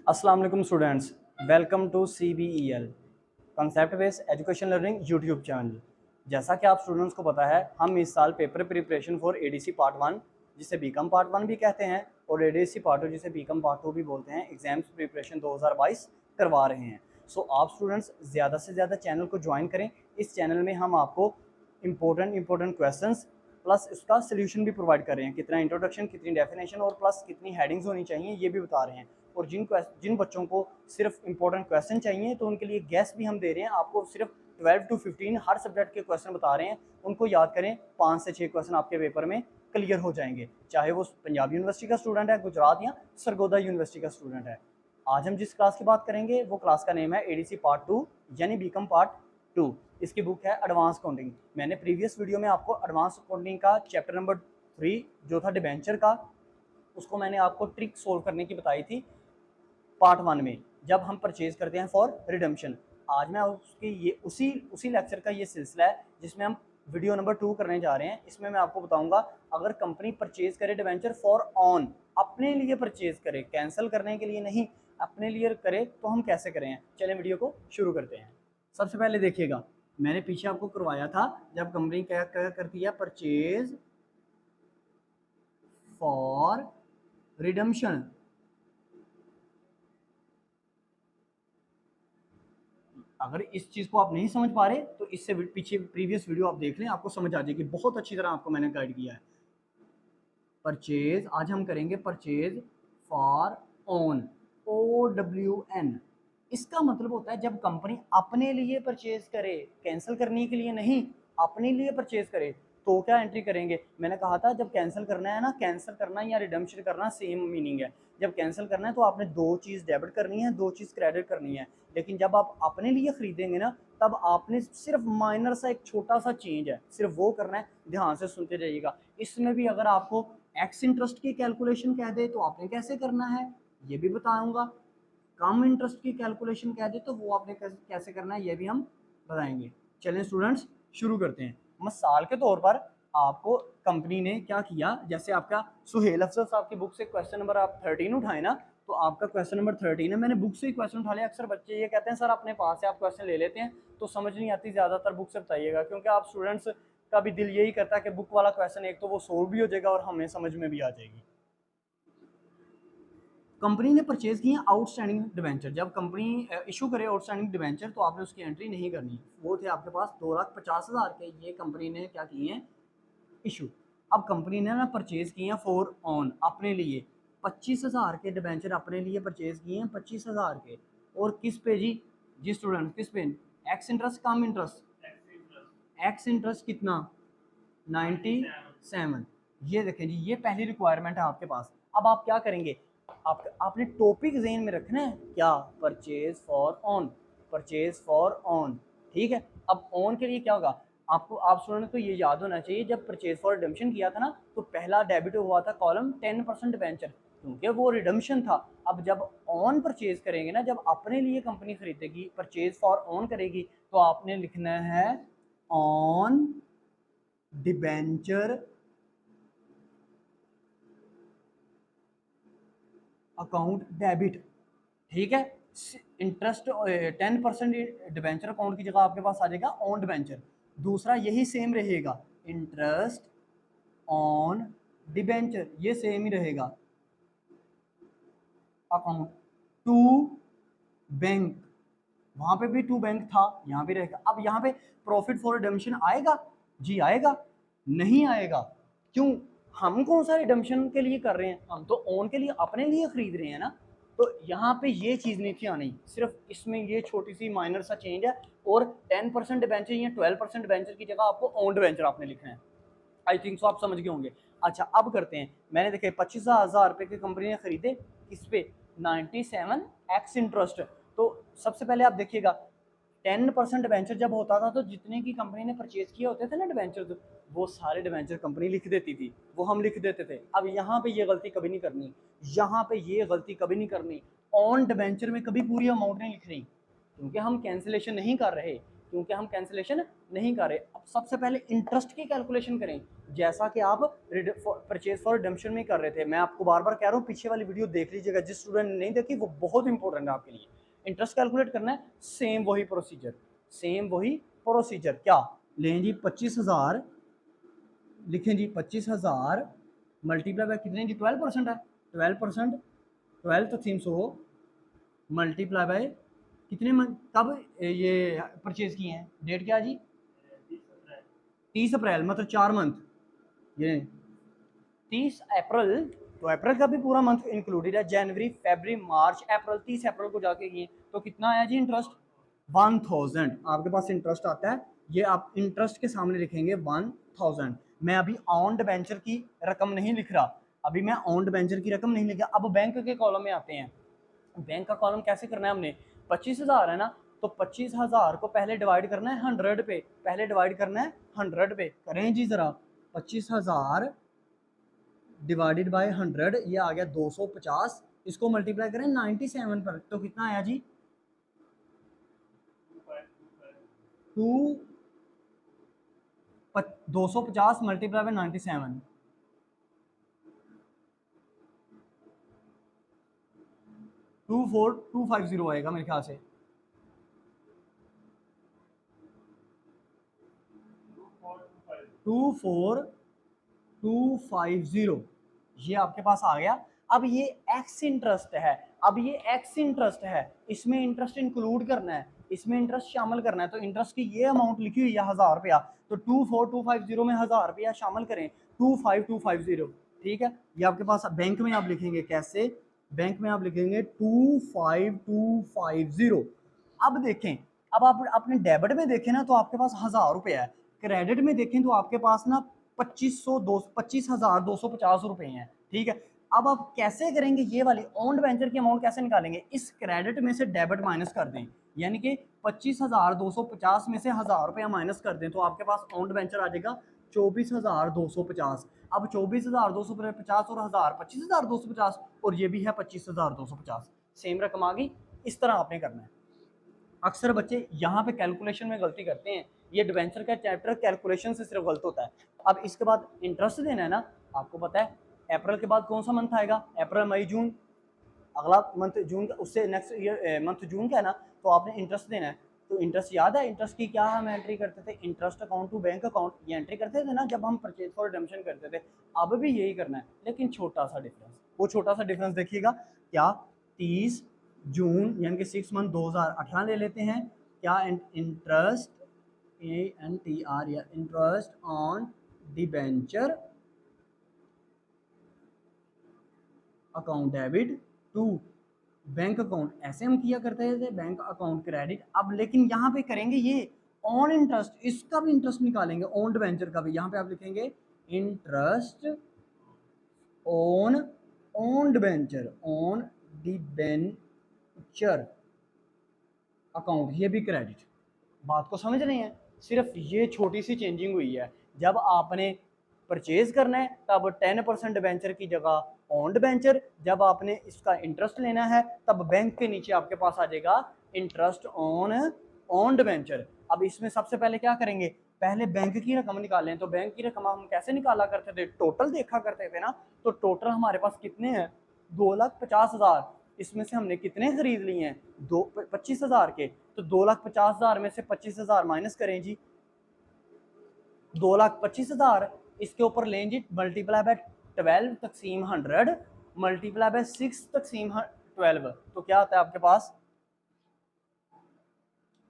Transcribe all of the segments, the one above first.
अस्सलाम वालेकुम students, welcome to CBEL concept based education learning YouTube channel. जैसा कि आप स्टूडेंट्स को पता है, हम इस साल paper preparation for ADC part 1 जिसे बीकॉम पार्ट 1 भी कहते हैं और ADC पार्ट 2 जिसे बीकॉम पार्ट 2 भी बोलते हैं, एग्जाम्स प्रिपरेशन 2022 करवा रहे हैं। सो आप स्टूडेंट्स ज़्यादा से ज़्यादा चैनल को ज्वाइन करें। इस चैनल में हम आपको इंपॉर्टेंट क्वेश्चंस प्लस इसका सोल्यूशन भी प्रोवाइड कर रहे हैं। कितना इंट्रोडक्शन, कितनी डेफिनेशन और प्लस कितनी हेडिंग्स होनी चाहिए ये भी बता रहे हैं। और जिन बच्चों को सिर्फ इंपॉर्टेंट क्वेश्चन चाहिए तो उनके लिए गेस्ट भी हम दे रहे हैं। आपको सिर्फ 12 to 15 हर सब्जेक्ट के क्वेश्चन बता रहे हैं, उनको याद करें। 5 से 6 क्वेश्चन आपके पेपर में क्लियर हो जाएंगे, चाहे वो पंजाब यूनिवर्सिटी का स्टूडेंट है, गुजरात या सरगोदा यूनिवर्सिटी का स्टूडेंट है। आज हम जिस क्लास की बात करेंगे वो क्लास का नेम है ADC पार्ट 2 यानी बीकॉम पार्ट 2। इसकी बुक है एडवांस अकाउंटिंग। मैंने प्रीवियस वीडियो में आपको एडवांस अकाउंटिंग का चैप्टर नंबर 3 जो था डिबेंचर का, उसको मैंने आपको ट्रिक सोल्व करने की बताई थी पार्ट 1 में, जब हम परचेज करते हैं फॉर रिडम्पशन। आज मैं उसकी ये उसी लेक्चर का ये सिलसिला है जिसमें हम वीडियो नंबर 2 करने जा रहे हैं। इसमें मैं आपको बताऊंगा अगर कंपनी परचेज करे डिबेंचर फॉर ऑन, अपने लिए परचेज करे, कैंसिल करने के लिए नहीं, अपने लिए करे तो हम कैसे करें। चलें वीडियो को शुरू करते हैं। सबसे पहले देखिएगा, मैंने पीछे आपको करवाया था जब कंपनी क्या क्या करती है, परचेज फॉर रिडम्पशन। अगर इस चीज़ को आप नहीं समझ पा रहे तो इससे पीछे प्रीवियस वीडियो आप देख लें, आपको समझ आ जाएगी। बहुत अच्छी तरह आपको मैंने गाइड किया है। परचेज आज हम करेंगे परचेज फॉर ओन, OWN। इसका मतलब होता है जब कंपनी अपने लिए परचेज करे, कैंसिल करने के लिए नहीं, अपने लिए परचेज करे तो क्या एंट्री करेंगे। मैंने कहा था जब कैंसिल करना है ना, कैंसिल करना या रिडम्पशन करना सेम मीनिंग है। जब कैंसिल करना है तो आपने दो चीज़ डेबिट करनी है, दो चीज़ क्रेडिट करनी है। लेकिन जब आप अपने लिए खरीदेंगे ना, तब आपने सिर्फ माइनर सा एक छोटा सा चेंज है, सिर्फ वो करना है। ध्यान से सुनते जाइएगा। इसमें भी अगर आपको एक्स इंटरेस्ट की कैलकुलेशन कह दे तो आपने कैसे करना है ये भी बताऊंगा। कम इंटरेस्ट की कैलकुलेशन कह दे तो वो आपने कैसे करना है ये भी हम बताएंगे। चलें स्टूडेंट्स शुरू करते हैं। मिसाल के तौर पर आपको कंपनी ने क्या किया, जैसे आपका सुहेल अफजल साहब की बुक से क्वेश्चन नंबर आप 13 उठाए ना, तो आपका क्वेश्चन नंबर 13 है। मैंने बुक से ही क्वेश्चन उठा लिया। अक्सर बच्चे ये कहते हैं सर अपने पास से आप क्वेश्चन ले लेते हैं तो समझ नहीं आती, ज़्यादातर बुक से बताइएगा, क्योंकि आप स्टूडेंट्स का भी दिल यही करता है कि बुक वाला क्वेश्चन एक तो वो सोल्व भी हो जाएगा और हमें समझ में भी आ जाएगी। कंपनी ने परचेज किए आउटस्टैंडिंग डिवेंचर। जब कंपनी इशू करे आउटस्टैंडिंग डिवेंचर तो आपने उसकी एंट्री नहीं करनी। वो थे आपके पास 2,50,000 के, ये कंपनी ने क्या किए हैं, इशू। अब कंपनी ने ना परचेज किए हैं फॉर ऑन, अपने लिए 25,000 के डिवेंचर अपने लिए परचेज किए हैं, 25,000 के। और किस पे जी स्टूडेंट, किस पे, एक्स इंटरेस्ट कम इंटरेस्ट, एक्स इंटरेस्ट कितना 97। ये देखें जी, ये पहली रिक्वायरमेंट है आपके पास। अब आप क्या करेंगे, आपने टॉपिक ज़हन में रखना है, क्या, purchase for on, purchase for on. ठीक है। अब ऑन के लिए क्या होगा, आपको, आप स्टूडेंट को ये याद होना चाहिए, जब परचेज फॉर रिडम्पशन किया था ना तो पहला डेबिट हुआ था कॉलम 10% डिबेंचर, क्योंकि वो रिडम्पशन था। अब जब ऑन परचेज करेंगे ना, जब अपने लिए कंपनी खरीदेगी, परचेज फॉर ऑन करेगी, तो आपने लिखना है ऑन डिबेंचर अकाउंट डेबिट। ठीक है। इंटरेस्ट 10% डिबेंचर अकाउंट की जगह आपके पास आ जाएगा ऑन डिबेंचर। दूसरा यही सेम रहेगा, इंटरेस्ट ऑन डिबेंचर, ये सेम ही रहेगा। अकाउंट टू बैंक, वहां पे भी टू बैंक था, यहाँ भी रहेगा। अब यहाँ पे प्रॉफिट फॉर रिडम्पशन आएगा जी, आएगा नहीं आएगा, क्यों, हम कौन सा रिडम्पशन के लिए कर रहे हैं, हम तो ओन के लिए अपने लिए खरीद रहे हैं ना। तो यहाँ पे ये चीज़ नहीं थी आनी, सिर्फ इसमें ये छोटी सी माइनर सा चेंज है। और 10% डिबेंचर या 12% डिबेंचर की जगह आपको ओन डिबेंचर आपने लिखना है। आई थिंक सो आप समझ गए होंगे। अच्छा अब करते हैं, मैंने देखे 25,000 रुपये की कंपनी ने खरीदे, किस पे, 97 एक्स इंटरेस्ट। तो सबसे पहले आप देखिएगा 10% डिबेंचर जब होता था तो जितने की कंपनी ने परचेज किए होते थे ना डिबेंचर, तो वो सारे डिबेंचर कंपनी लिख देती थी, वो हम लिख देते थे। अब यहाँ पे ये गलती कभी नहीं करनी, यहाँ पे ये गलती कभी नहीं करनी। ऑन डिबेंचर में कभी पूरी अमाउंट नहीं लिख रही, क्योंकि हम कैंसिलेशन नहीं कर रहे। क्योंकि हम कैंसिलेशन नहीं कर रहे। अब सबसे पहले इंटरेस्ट की कैलकुलेशन करें, जैसा कि आप परचेज फॉर रिडेम्पशन में कर रहे थे। मैं आपको बार बार कह रहा हूँ पीछे वाली वीडियो देख लीजिएगा, जिस स्टूडेंट ने नहीं देखी वो बहुत इंपॉर्टेंट है आपके लिए। इंटरेस्ट कैलकुलेट करना है, सेम वही प्रोसीजर, सेम वही प्रोसीजर। क्या लें जी, 25,000 लिखें जी, 25,000 मल्टीप्लाई बाय कितने जी, 12% है, 12%, 12 तकसीम 100 मल्टीप्लाई बाय कितने मंथ, कब ये परचेज किए हैं, डेट क्या है जी, 30 अप्रैल, मतलब 4 मंथ, ये 30 अप्रैल, तो अप्रैल का भी पूरा मंथ इंक्लूडेड है, जनवरी फरवरी मार्च अप्रैल, 30 अप्रैल को जाके किए, तो कितना आया जी इंटरेस्ट, 1000 आपके पास इंटरेस्ट आता है। ये आप इंटरेस्ट के सामने लिखेंगे 1000। मैं अभी ऑन डिबेंचर की रकम नहीं लिख रहा, अभी मैं ऑन डिबेंचर की रकम नहीं लिख रहा। अब बैंक के कॉलम में आते हैं। बैंक का कॉलम कैसे करना है हमने, 25,000 है ना, तो 25,000 को पहले डिवाइड करना है 100 पे, पहले डिवाइड करना है 100 पे, करें जी जरा, 25,000 डिवाइडेड बाय 100, ये आ गया 250, इसको मल्टीप्लाई करें 97 पर, तो कितना आया जी, 250 मल्टीप्लाई बाय 97, 24250 आएगा मेरे ख्याल से, 24250 ये आपके पास आ गया। अब ये एक्स इंटरेस्ट है, अब ये एक्स इंटरेस्ट है, इसमें इंटरेस्ट इंक्लूड करना है, इसमें इंटरेस्ट शामिल करना है, तो इंटरेस्ट की ये अमाउंट लिखी हुई है 1000 रुपया, तो 24250 में 1000 रुपया शामिल करें, 25250, ठीक है। ये आपके पास बैंक में आप लिखेंगे कैसे, बैंक में आप लिखेंगे 25250। अब देखें, अब आप अपने डेबिट में देखें ना तो आपके पास 1000 रुपया है, क्रेडिट में देखें तो आपके पास ना 25,250 रुपए हैं, ठीक है। अब आप कैसे करेंगे, ये वाली ओन्ड वेंचर की अमाउंट कैसे निकालेंगे, इस क्रेडिट में से डेबिट माइनस कर दें, यानी कि 25,250 में से 1000 रुपया माइनस कर दें, तो आपके पास ओन्ड वेंचर आ जाएगा 24,250। अब 24,250 और 1000 25,250, और ये भी है 25,250, सेम रकम आ गई। इस तरह आपने करना है। अक्सर बच्चे यहाँ पे कैलकुलेशन में गलती करते हैं, ये डिवेंचर का चैप्टर कैलकुलेशन से सिर्फ गलत होता है। अब इसके बाद इंटरेस्ट देना है ना, आपको पता है अप्रैल के बाद कौन सा मंथ आएगा, अप्रैल मई जून, अगला मंथ जून का, उससे नेक्स्ट ईयर मंथ जून का है ना, तो आपने इंटरेस्ट देना है। तो इंटरेस्ट याद है, इंटरेस्ट की क्या हम एंट्री करते थे, interest account to bank account, ये एंट्री करते थे ना जब हम परचेज फॉर रिडेम्पशन करते थे। अब भी यही करना है, लेकिन छोटा सा डिफरेंस, वो छोटा सा डिफरेंस देखिएगा क्या, 30 जून यानी कि 6 मंथ 2018 ले लेते हैं, क्या इंटरेस्ट ANTR या interest on debenture account debit to bank account, ऐसे हम किया करते थे, बैंक अकाउंट क्रेडिट। अब लेकिन यहाँ पे करेंगे ये ऑन इंटरेस्ट, इसका भी इंटरेस्ट निकालेंगे, ऑन डिबेंचर का भी, यहाँ पे आप लिखेंगे interest on debenture, on debenture account, ये भी क्रेडिट। बात को समझ रहे हैं, सिर्फ ये छोटी सी चेंजिंग हुई है। जब आपने परचेज करना है तब 10% डिबेंचर की जगह ऑन डिबेंचर, जब आपने इसका इंटरेस्ट लेना है तब बैंक के नीचे आपके पास आ जाएगा इंटरेस्ट ऑन डिबेंचर। अब इसमें सबसे पहले क्या करेंगे, पहले बैंक की रकम निकालें। तो बैंक की रकम हम कैसे निकाला करते थे, टोटल देखा करते थे ना, तो टोटल हमारे पास कितने हैं, 2,50,000, इसमें से हमने कितने खरीद लिए हैं, 25,000 के, तो 2,50,000 में से 25,000 माइनस करें जी, 2,25,000, इसके ऊपर लें जी मल्टीप्लाई बाय 12 तकसीम 100 मल्टीप्लाई बाय 6 तकसीम 12, तो क्या आता है आपके पास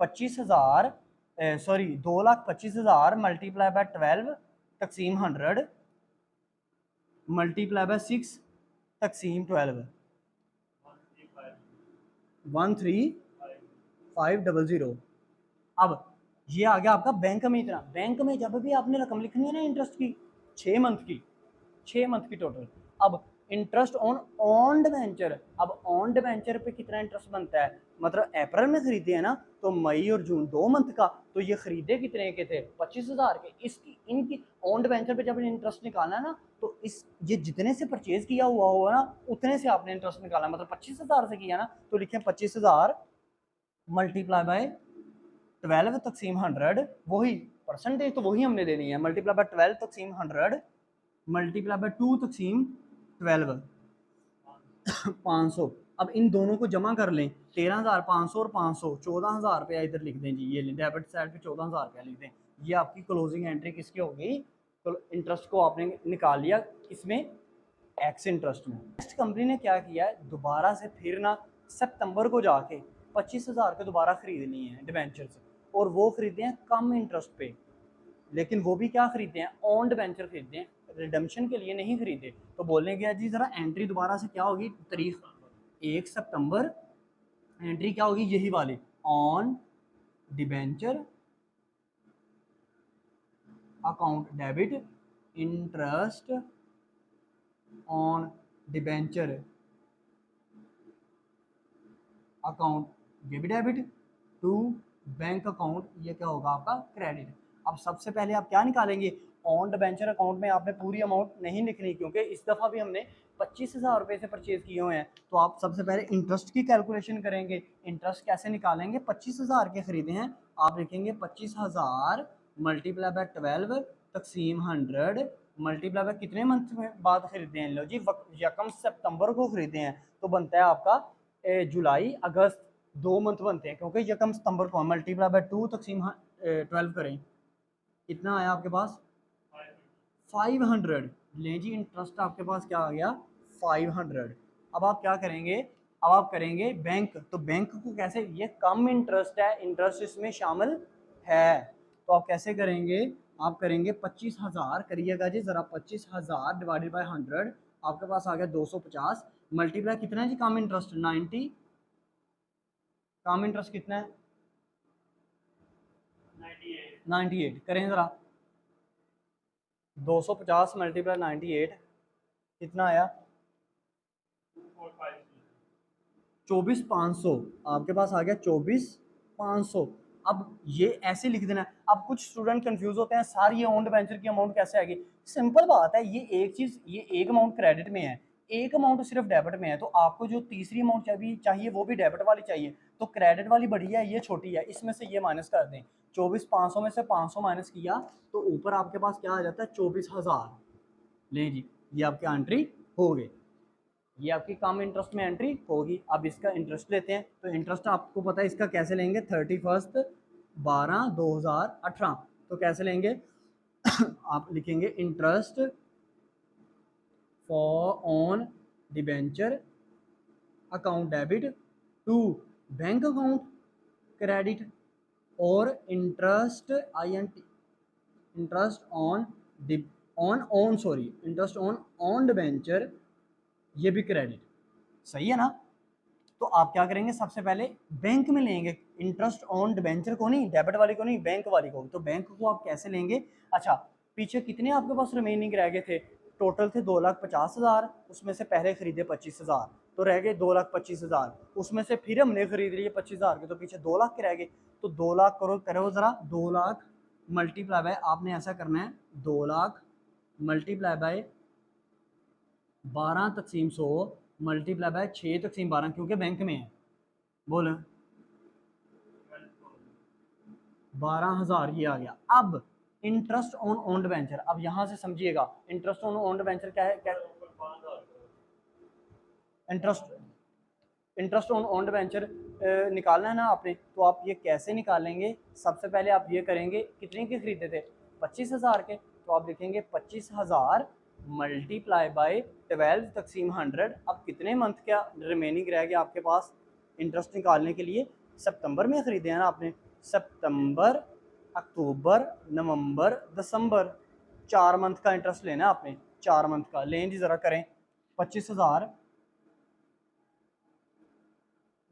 25,000, सॉरी 2,25,000 मल्टीप्लाई बाय 12 तकसीम 100 मल्टीप्लाई बाय 6 तकसीम 12, 13,500। अब ये आ गया आपका बैंक में इतना। बैंक में जब भी आपने रकम लिखनी है ना इंटरेस्ट की, 6 मंथ की, 6 मंथ की टोटल। अब इंटरेस्ट ऑन डिबेंचर, अब ऑन डिबेंचर पे कितना इंटरेस्ट बनता है, मतलब अप्रैल में खरीदे हैं ना, तो मई और जून 2 मंथ का, तो ये खरीदे कितने के थे, 25,000 के। इसकी इनकी ऑन डिबेंचर पे जब इंटरेस्ट निकालना है ना, तो इस ये जितने से परचेज किया हुआ होगा ना उतने से आपने इंटरेस्ट निकालना, मतलब 25,000 से किया ना, तो लिखें 25,000 मल्टीप्लाई बाय 12 तकसीम 100, वही परसेंटेज तो वही हमने देनी है, मल्टीप्लाई बाय 12 तकसीम 100 मल्टीप्लाई बाय 2 तकसीम 12 500। अब इन दोनों को जमा कर लें, 13,500 और 500, 14,000 रुपया इधर लिख दें जी, ये डेबिट साइड पे 14,000 रुपया लिख दें। ये आपकी क्लोजिंग एंट्री किसकी हो गई? तो इंटरेस्ट को आपने निकाल लिया इसमें, एक्स इंटरेस्ट में। नेक्स्ट कंपनी ने क्या किया है, दोबारा से फिर ना सितंबर को जाके 25,000 के दोबारा खरीद लिए हैं डिबेंचर्स, और वो खरीदे हैं कम इंटरेस्ट पे, लेकिन वो भी क्या खरीदते हैं, ऑन डिबेंचर खरीदते हैं, रिडम्पशन के लिए नहीं खरीदे। तो बोलने गया जी ज़रा एंट्री दोबारा से क्या होगी, तारीख 1 सितंबर, एंट्री क्या होगी, यही वाली, on debenture account debit interest on debenture account, ये भी डेबिट, टू बैंक अकाउंट, ये क्या होगा आपका क्रेडिट। अब सबसे पहले आप क्या निकालेंगे, ऑन डिबेंचर अकाउंट में आपने पूरी अमाउंट नहीं लिखनी, क्योंकि इस दफ़ा भी हमने 25,000 रुपये से परचेज़ किए हुए हैं। तो आप सबसे पहले इंटरेस्ट की कैलकुलेशन करेंगे। इंटरेस्ट कैसे निकालेंगे, 25,000 के खरीदे हैं, आप लिखेंगे 25,000 मल्टीप्लाई बाय 12 तकसीम 100 मल्टीप्लाई बाय कितने मंथ में बाद खरीदे हैं, लो जी यकम सितंबर को खरीदे हैं, तो बनता है आपका जुलाई अगस्त, 2 मंथ बनते हैं, क्योंकि यकम सितंबर को मल्टीप्लाई बाय 2 तकसीम 12 करें, कितना आया आपके पास 500। लें जी इंटरेस्ट आपके पास क्या आ गया 500। अब आप क्या करेंगे, अब आप करेंगे बैंक, तो बैंक को कैसे, ये कम इंटरेस्ट है, इंटरेस्ट इसमें शामिल है, तो आप कैसे करेंगे, आप करेंगे 25,000 करिएगा जी ज़रा, 25,000 डिवाइडेड बाय 100, आपके पास आ गया 250, मल्टीप्लाई कितना है जी कम इंटरेस्ट 90, कम इंटरेस्ट कितना है 98 करें ज़रा, 250 मल्टीप्लाई 98 कितना आया 24,500, आपके पास आ गया 24,500। अब ये ऐसे लिख देना। अब कुछ स्टूडेंट कंफ्यूज होते हैं, सर ये ऑन डिबेंचर की अमाउंट कैसे आएगी, सिंपल बात है, ये एक चीज़, ये एक अमाउंट क्रेडिट में है, एक अमाउंट सिर्फ डेबिट में है, तो आपको जो तीसरी अमाउंट चाहिए वो भी डेबिट वाली चाहिए, तो क्रेडिट वाली बड़ी है, ये छोटी है, इसमें से ये माइनस कर दें, 24,500 में से 500 माइनस किया तो ऊपर आपके पास क्या आ जाता है 24,000। ले जी ये आपकी एंट्री हो गई, ये आपकी कम इंटरेस्ट में एंट्री होगी। अब इसका इंटरेस्ट लेते हैं, तो इंटरेस्ट आपको पता है इसका कैसे लेंगे, 31/12/2018, तो कैसे लेंगे आप लिखेंगे interest for on debenture account debit to bank account credit, और interest interest on interest on debenture, ये भी क्रेडिट, सही है ना। तो आप क्या करेंगे, सबसे पहले बैंक में लेंगे इंटरेस्ट ऑन डिबेंचर को, नहीं डेबिट वाली को, नहीं बैंक वाली को। तो बैंक को आप कैसे लेंगे, अच्छा पीछे कितने आपके पास रिमेनिंग रह गए थे, टोटल थे 2,50,000, उसमें से पहले खरीदे 25,000, तो रह गए 2,25,000, उसमें से फिर हमने खरीद लिए 25,000 के, तो पीछे 2 लाख के रह गए। तो 2 लाख करो ज़रा, 2 लाख मल्टीप्लाई बाय, आपने ऐसा करना है 2 लाख मल्टीप्लाई बाय 12 तकसीम 100 मल्टीप्लाई बाय 6 तकसीम 12, क्योंकि बैंक में है, बोल 12,000 ये आ गया। अब इंटरेस्ट ऑन ओन्ड वेंचर, अब यहाँ से समझिएगा इंटरेस्ट ऑन ओन्ड वेंचर क्या है, क्या इंटरेस्ट ऑन ओन्ड वेंचर निकालना है ना आपने, तो आप ये कैसे निकालेंगे, सबसे पहले आप ये करेंगे, कितने के खरीदे थे 25,000 के, तो आप लिखेंगे 25,000 मल्टीप्लाई बाय 12 तकसीम 100। अब कितने मंथ का रिमेनिंग रह गया आपके पास इंटरेस्ट निकालने के लिए, सितंबर में ख़रीदे हैं ना आपने, सितंबर अक्टूबर नवंबर दिसंबर, 4 मंथ का इंटरेस्ट लेना है आपने, 4 मंथ का लें जी ज़रा करें, 25,000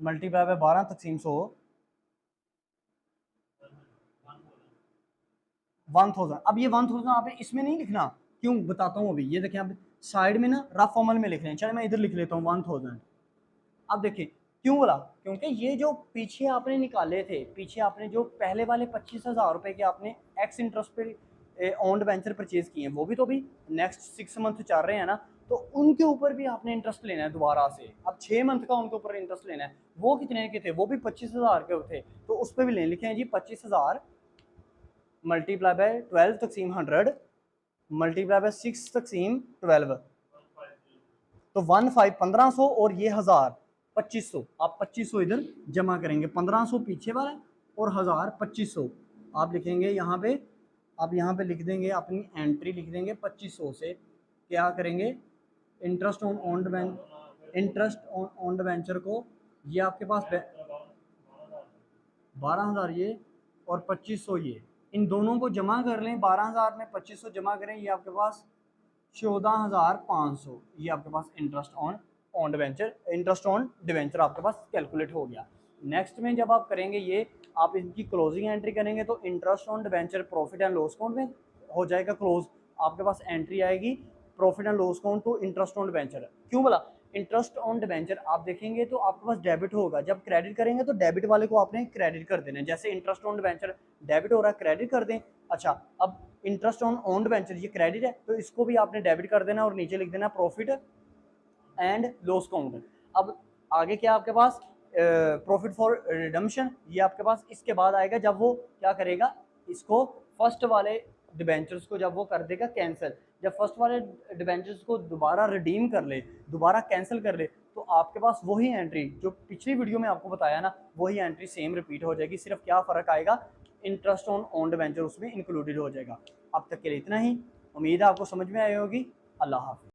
मल्टीप्लाई बाय 12 तकसीम 100 1,000। अब ये 1,000 आपने इसमें नहीं लिखना, क्यों बताता हूँ अभी, ये देखें आप साइड में ना रफ फॉर्मल में लिख रहे हैं, चलो मैं इधर लिख लेता हूँ 1,000। अब देखिए क्यों बोला, क्योंकि ये जो पीछे आपने निकाले थे, पीछे आपने जो पहले वाले 25,000 रुपये के आपने एक्स इंटरेस्ट पे ऑन वेंचर परचेज किए हैं, वो भी तो भी नेक्स्ट 6 मंथ चल रहे हैं ना, तो उनके ऊपर भी आपने इंटरेस्ट लेना है दोबारा से। अब 6 मंथ का उनके ऊपर इंटरेस्ट लेना है। वो कितने के थे, वो भी 25,000 के थे, तो उस पर भी ले लिखे हैं जी 25,000 मल्टीप्लाई बाय 12 तकसीम 100 मल्टीप्लाई बाय 6 तकसीम 12, तो 1500 और ये 1000 2500। आप 2500 इधर जमा करेंगे, 1500 पीछे वाला और 1000 2500 आप लिखेंगे यहाँ पे। आप यहाँ पे लिख देंगे, अपनी एंट्री लिख देंगे 2500 से क्या करेंगे, interest on owned interest on venture को, ये आपके पास 12,000 ये और 2500 ये, इन दोनों को जमा कर लें। 12,000 में 2500 जमा करें, ये आपके पास 14,500, ये आपके पास interest on debenture, interest on debenture आपके पास कैलकुलेट हो गया। नेक्स्ट में जब आप करेंगे ये, आप इनकी क्लोजिंग एंट्री करेंगे तो interest on debenture profit and loss account में हो जाएगा क्लोज। आपके पास एंट्री आएगी profit and loss account to interest on debenture. क्यों बोला इंटरेस्ट ऑन डिवेंचर, आप देखेंगे तो आपके पास डेबिट होगा, जब क्रेडिट करेंगे तो डेबिट वाले को आपने क्रेडिट कर देना है। जैसे इंटरेस्ट ऑन डिवेंचर डेबिट हो रहा है, क्रेडिट कर दें। अच्छा, अब इंटरेस्ट ऑन ओन्ड वेंचर ये क्रेडिट है, तो इसको भी आपने डेबिट कर देना और नीचे लिख देना प्रॉफिट एंड लॉस अकाउंट। अब आगे क्या आपके पास प्रॉफिट फॉर रिडम्पशन, ये आपके पास इसके बाद आएगा जब वो क्या करेगा, इसको फर्स्ट वाले डिबेंचर्स को जब वो कर देगा कैंसिल, जब फर्स्ट वाले डिबेंचर्स को दोबारा रिडीम कर ले, दोबारा कैंसिल कर ले, तो आपके पास वही एंट्री जो पिछली वीडियो में आपको बताया ना, वही एंट्री सेम रिपीट हो जाएगी। सिर्फ क्या फ़र्क आएगा, इंटरेस्ट ऑन ओन्ड वेंचर उसमें इंक्लूडेड हो जाएगा। अब तक के लिए इतना ही, उम्मीद है आपको समझ में आई होगी। अल्लाह हाफ़िज़।